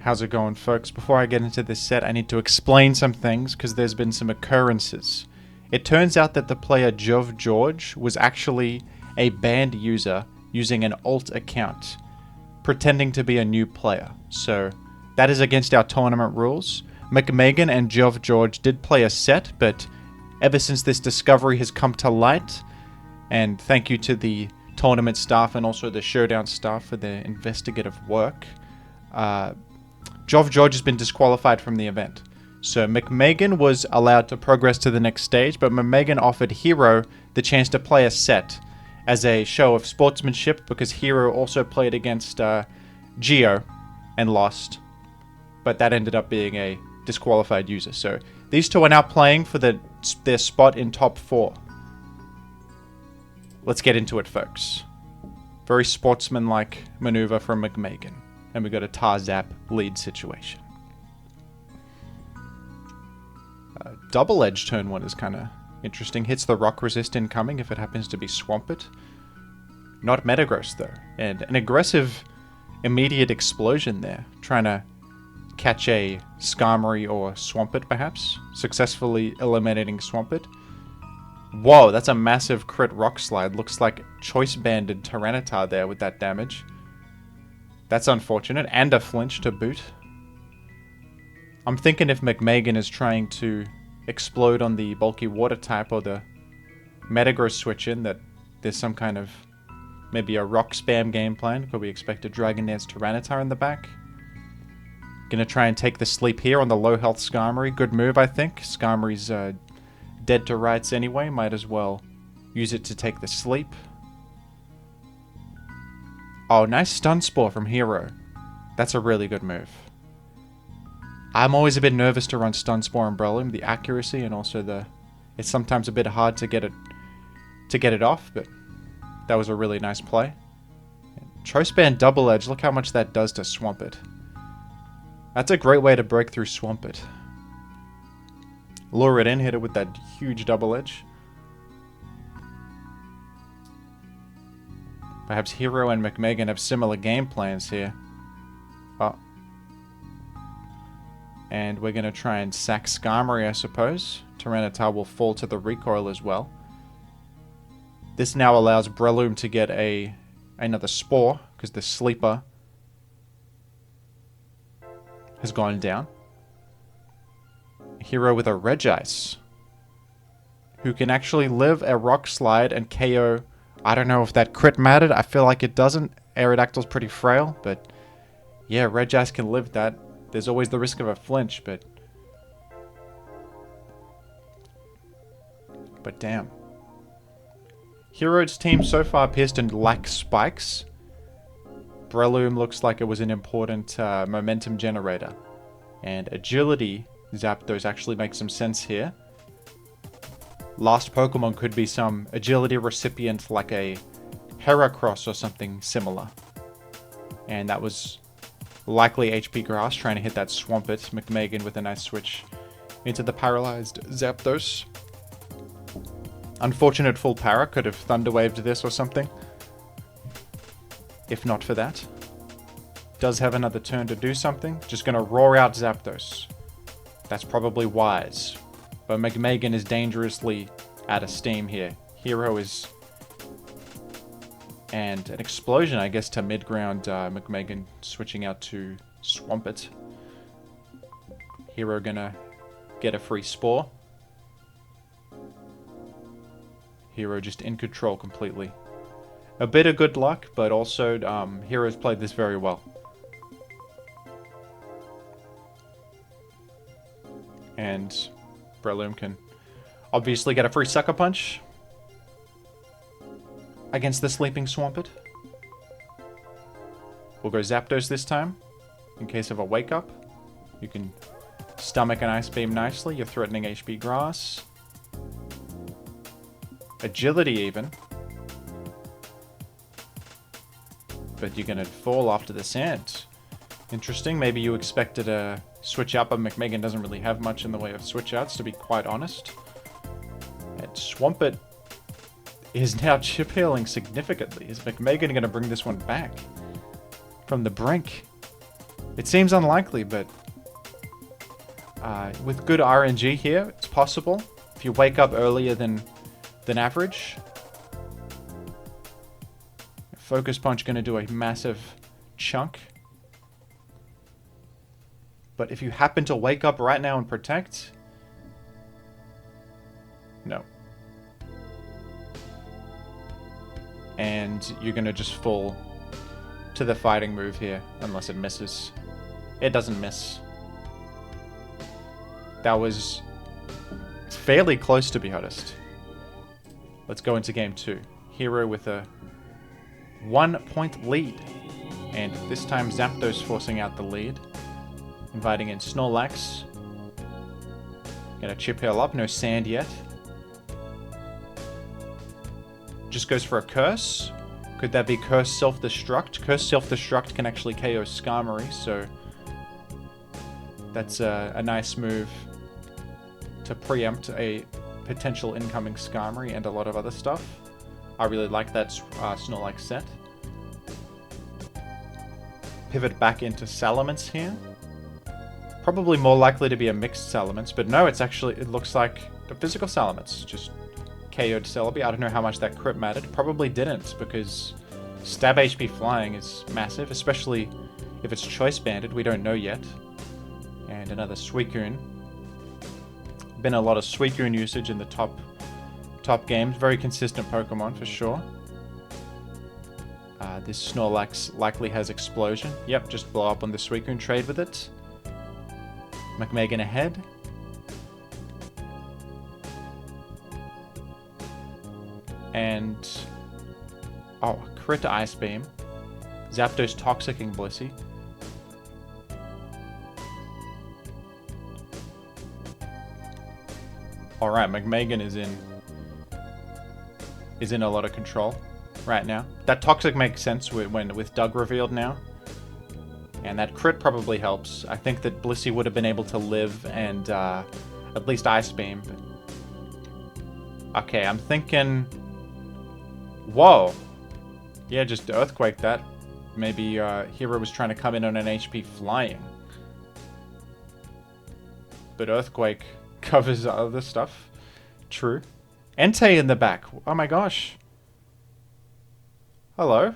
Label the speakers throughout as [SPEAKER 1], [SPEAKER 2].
[SPEAKER 1] How's it going, folks? Before I get into this set, I need to explain some things because there's been some occurrences. It turns out that the player Jov George was actually a banned user using an alt account, pretending to be a new player. So that is against our tournament rules. McMeghan and Jov George did play a set, but ever since this discovery has come to light, and thank you to the tournament staff and also the showdown staff for their investigative work, Jov George has been disqualified from the event. So McMeghan was allowed to progress to the next stage, but McMeghan offered Hiro the chance to play a set as a show of sportsmanship because Hiro also played against Gio and lost. But that ended up being a disqualified user. So these two are now playing for their spot in top 4. Let's get into it, folks. Very sportsman-like maneuver from McMeghan. And we got a Tarzap lead situation. Double edge turn 1 is kind of interesting. Hits the rock resist incoming if it happens to be Swampert. Not Metagross though. And an aggressive immediate explosion there. Trying to catch a Skarmory or Swampert perhaps. Successfully eliminating Swampert. Whoa, that's a massive crit rock slide. Looks like choice banded Tyranitar there with that damage. That's unfortunate, and a flinch to boot. I'm thinking if McMeghan is trying to explode on the bulky water type or the Metagross switch in, that there's some kind of maybe a rock spam game plan. Could we expect a Dragon Dance Tyranitar in the back? Gonna try and take the sleep here on the low health Skarmory. Good move, I think. Skarmory's dead to rights anyway. Might as well use it to take the sleep. Oh, nice Stun Spore from Hiro. That's a really good move. I'm always a bit nervous to run Stun Spore and Breloom. The accuracy and also it's sometimes a bit hard to get it off, but that was a really nice play. Choice Band Double Edge, look how much that does to Swampert. That's a great way to break through Swampert. Lure it in, hit it with that huge Double Edge. Perhaps Hiro and McMeghan have similar game plans here. Oh. And we're going to try and sack Skarmory, I suppose. Tyranitar will fall to the recoil as well. This now allows Breloom to get another Spore, because the Sleeper has gone down. Hiro with a Regice, who can actually live a Rock Slide and KO. I don't know if that crit mattered. I feel like it doesn't. Aerodactyl's pretty frail, but yeah, Regice can live that. There's always the risk of a flinch, but damn. Hiro's team so far appears to lack spikes. Breloom looks like it was an important momentum generator. And agility Zapdos actually makes some sense here. Last Pokemon could be some agility recipient like a Heracross or something similar. And that was likely HP Grass trying to hit that Swampert. McMeghan with a nice switch into the paralyzed Zapdos. Unfortunate full para, could have Thunder Waved this or something. If not for that. Does have another turn to do something. Just going to roar out Zapdos. That's probably wise. But McMeghan is dangerously out of steam here. Hiro is... And an explosion, I guess, to mid-ground. McMeghan switching out to Swampert. Hiro gonna get a free Spore. Hiro just in control completely. A bit of good luck, but also Hiro's played this very well. And Breloom can obviously get a free Sucker Punch against the sleeping Swampert. We'll go Zapdos this time, in case of a Wake Up. You can stomach an Ice Beam nicely. You're threatening HP Grass. Agility even. But you're going to fall after the sand. Interesting. Maybe you expected a switch out, but McMeghan doesn't really have much in the way of switch outs, to be quite honest. And Swampert is now chip healing significantly. Is McMeghan going to bring this one back from the brink? It seems unlikely, but with good RNG here, it's possible. If you wake up earlier than average. Focus Punch going to do a massive chunk. But if you happen to wake up right now and protect... No. And you're going to just fall to the fighting move here, unless it misses. It doesn't miss. That was fairly close, to be honest. Let's go into game 2. Hiro with a 1-point lead. And this time Zapdos forcing out the lead. Inviting in Snorlax. Gonna chip Hill up, no sand yet. Just goes for a Curse. Could that be Curse Self-Destruct? Curse Self-Destruct can actually KO Skarmory, so that's a nice move to preempt a potential incoming Skarmory and a lot of other stuff. I really like that Snorlax set. Pivot back into Salamence here. Probably more likely to be a mixed Salamence, but no, it looks like a physical Salamence. Just KO'd Celebi. I don't know how much that crit mattered. Probably didn't, because stab HP flying is massive, especially if it's choice banded. We don't know yet. And another Suicune. Been a lot of Suicune usage in the top games. Very consistent Pokemon for sure. This Snorlax likely has Explosion. Yep, just blow up on the Suicune, trade with it. McMeghan ahead. And... oh, crit Ice Beam. Zapdos Toxicing Blissey. Alright, McMeghan is in a lot of control right now. That Toxic makes sense with Doug revealed now. And that crit probably helps. I think that Blissey would have been able to live and at least Ice Beam. But... okay, I'm thinking... whoa! Yeah, just Earthquake that. Maybe Hiro was trying to come in on an HP flying. But Earthquake covers other stuff. True. Entei in the back. Oh my gosh. Hello.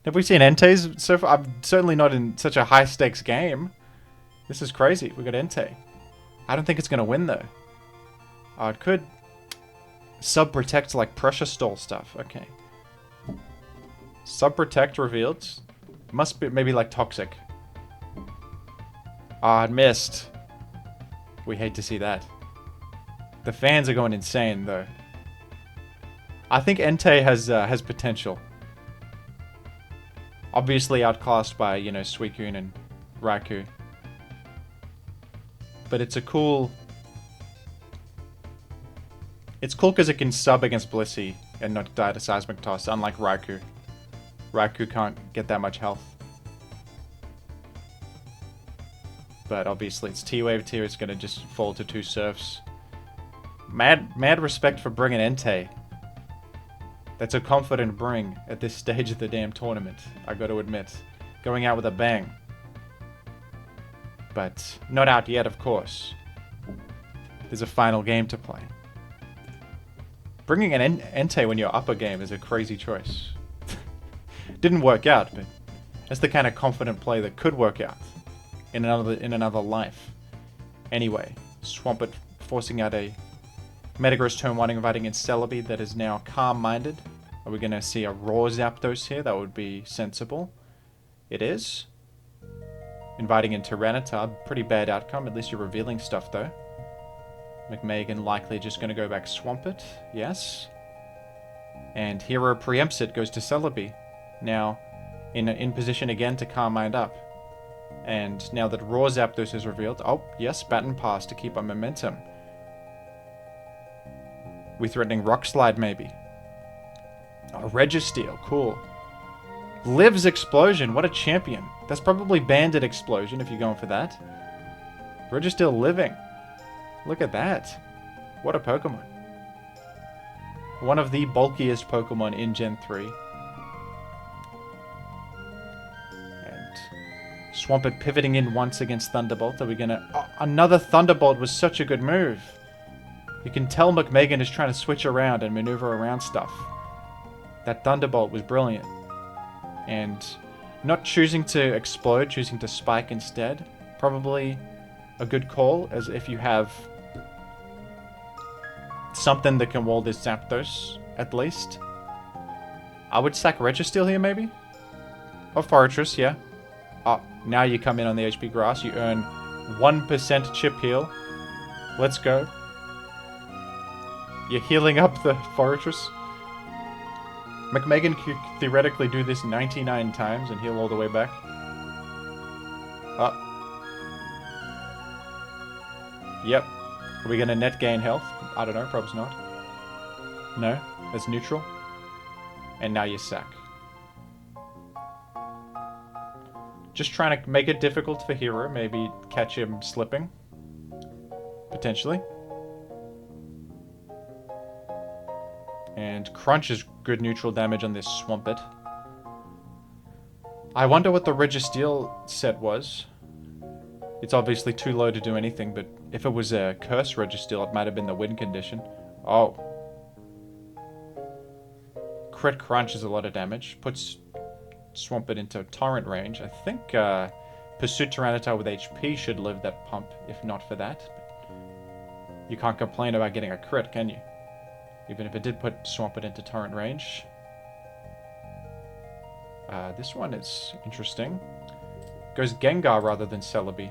[SPEAKER 1] Have we seen Entei's so far? I'm certainly not in such a high stakes game. This is crazy. We got Entei. I don't think it's going to win though. Oh, it could sub-protect like pressure stall stuff. Okay. Sub-protect revealed. Must be maybe like toxic. Ah, it missed. We hate to see that. The fans are going insane though. I think Entei has potential. Obviously outclassed by, you know, Suicune and Raikou. But it's a cool... it's cool because it can sub against Blissey and not die to Seismic Toss, unlike Raikou. Raikou can't get that much health. But obviously it's T-Wave tier, it's going to just fall to 2 Surfs. Mad respect for bringing Entei. That's a confident bring at this stage of the damn tournament, I got to admit. Going out with a bang. But not out yet, of course. There's a final game to play. Bringing an Entei when you're up a game is a crazy choice. Didn't work out, but that's the kind of confident play that could work out in another life. Anyway, Swampert forcing out a Metagross turn 1, inviting in Celebi that is now calm-minded. Are we going to see a raw Zapdos here? That would be sensible. It is. Inviting in Tyranitar. Pretty bad outcome. At least you're revealing stuff, though. McMeghan likely just going to go back Swampert. Yes. And Hiro preempts it. Goes to Celebi. Now, in position again to calm mind up. And now that raw Zapdos is revealed... oh, yes. Baton Pass to keep on momentum. We threatening Rock Slide, maybe. Oh, Registeel, cool. Lives Explosion, what a champion. That's probably Banded Explosion if you're going for that. Registeel living. Look at that. What a Pokemon. One of the bulkiest Pokemon in Gen 3. And Swampert pivoting in once against Thunderbolt. Are we gonna... Oh, another Thunderbolt was such a good move. You can tell McMeghan is trying to switch around and maneuver around stuff. That Thunderbolt was brilliant. And not choosing to explode, choosing to spike instead. Probably a good call, as if you have something that can wall this Zapdos, at least. I would sack Registeel here, maybe? Or Fortress, yeah. Oh, now you come in on the HP Grass. You earn 1% chip heal. Let's go. You're healing up the Fortress. McMeghan could theoretically do this 99 times and heal all the way back. Oh. Yep. Are we gonna net gain health? I don't know, probably not. No, that's neutral. And now you sack. Just trying to make it difficult for Hiro, maybe catch him slipping. Potentially. And Crunch is good neutral damage on this Swampert. I wonder what the Registeel set was. It's obviously too low to do anything, but if it was a Curse Registeel, it might have been the win condition. Oh. Crit Crunch is a lot of damage. Puts Swampert into Torrent range. I think Pursuit Tyranitar with HP should live that pump, if not for that. You can't complain about getting a crit, can you? Even if it did put Swampert into Torrent range. This one is interesting. Goes Gengar rather than Celebi.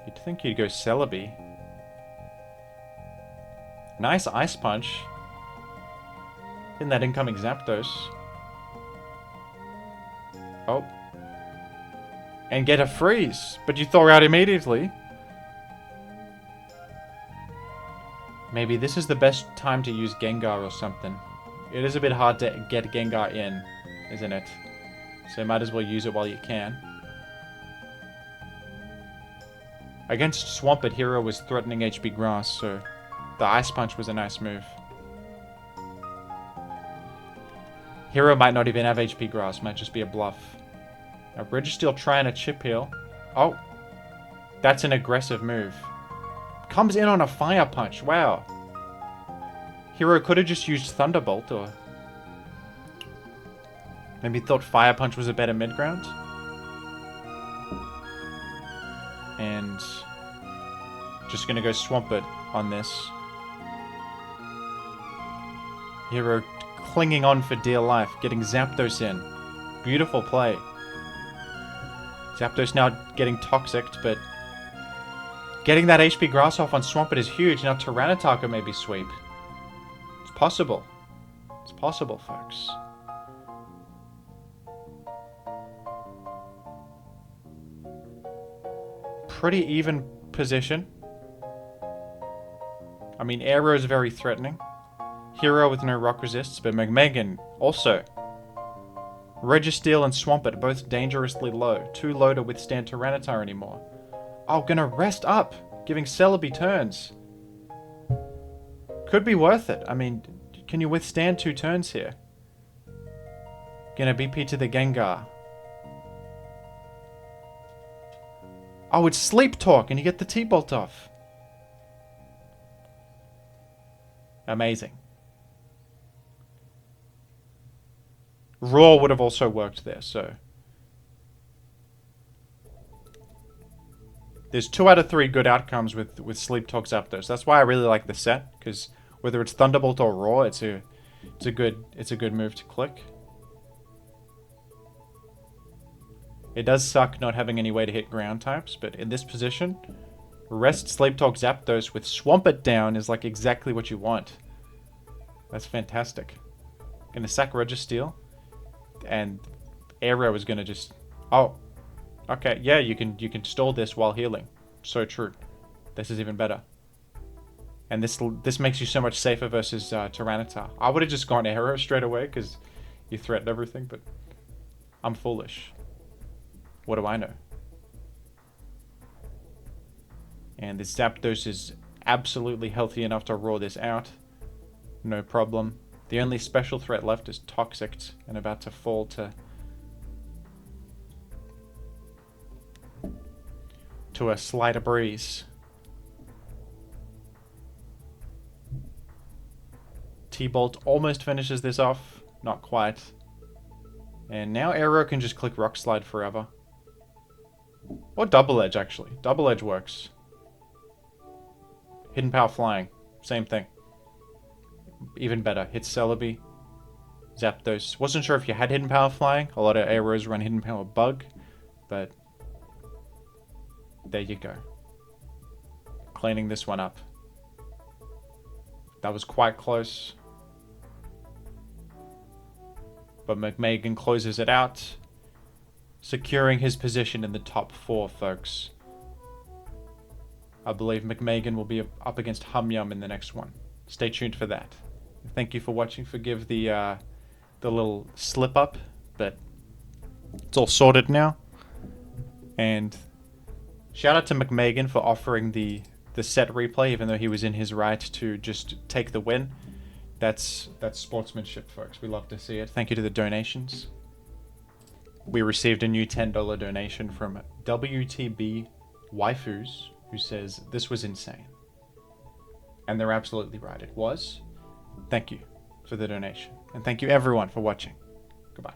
[SPEAKER 1] You'd think he'd go Celebi. Nice Ice Punch. In that incoming Zapdos. Oh. And get a freeze. But you thaw out immediately. Maybe this is the best time to use Gengar or something. It is a bit hard to get Gengar in, isn't it? So you might as well use it while you can. Against Swampert, Hiro was threatening HP Grass, so the Ice Punch was a nice move. Hiro might not even have HP Grass, might just be a bluff. Now Registeel trying to chip heal. Oh, that's an aggressive move. Comes in on a Fire Punch, wow. Hiro could have just used Thunderbolt, or maybe thought Fire Punch was a better mid-ground. And just gonna go Swampert on this. Hiro clinging on for dear life, getting Zapdos in. Beautiful play. Zapdos now getting Toxicked, but getting that HP Grass off on Swampert is huge. Now Tyranitar could maybe sweep. It's possible. It's possible, folks. Pretty even position. I mean, Aero is very threatening. Hiro with no rock resists, but McMeghan also. Registeel and Swampert both dangerously low. Too low to withstand Tyranitar anymore. Oh, gonna rest up, giving Celebi turns. Could be worth it. I mean, can you withstand 2 turns here? Gonna BP to the Gengar. Oh, it's Sleep Talk, and you get the T-Bolt off. Amazing. Roar would have also worked there, so... There's 2 out of 3 good outcomes with Sleep Talk Zapdos. That's why I really like the set, because whether it's Thunderbolt or Roar, it's a good move to click. It does suck not having any way to hit ground types, but in this position, rest Sleep Talk Zapdos with Swampert down is like exactly what you want. That's fantastic. Gonna sack Registeel, and Aero is gonna just... Oh, okay, yeah, you can stall this while healing. So true. This is even better. And this makes you so much safer versus Tyranitar. I would have just gone Aero straight away because you threatened everything, but I'm foolish. What do I know? And this Zapdos is absolutely healthy enough to roar this out. No problem. The only special threat left is Toxicked and about to fall to to a slight breeze. T-Bolt almost finishes this off. Not quite. And now Aero can just click Rock Slide forever. Or Double Edge, actually. Double Edge works. Hidden Power Flying. Same thing. Even better. Hit Celebi. Zapdos. Wasn't sure if you had Hidden Power Flying. A lot of Aeros run Hidden Power Bug. But there you go. Cleaning this one up. That was quite close. But McMeghan closes it out, securing his position in the top 4, folks. I believe McMeghan will be up against Humyum in the next one. Stay tuned for that. Thank you for watching. Forgive the little slip up, but it's all sorted now. And shout out to McMeghan for offering the set replay, even though he was in his right to just take the win. That's sportsmanship, folks. We love to see it. Thank you to the donations. We received a new $10 donation from WTB Waifus, who says, this was insane. And they're absolutely right. It was. Thank you for the donation. And thank you everyone for watching. Goodbye.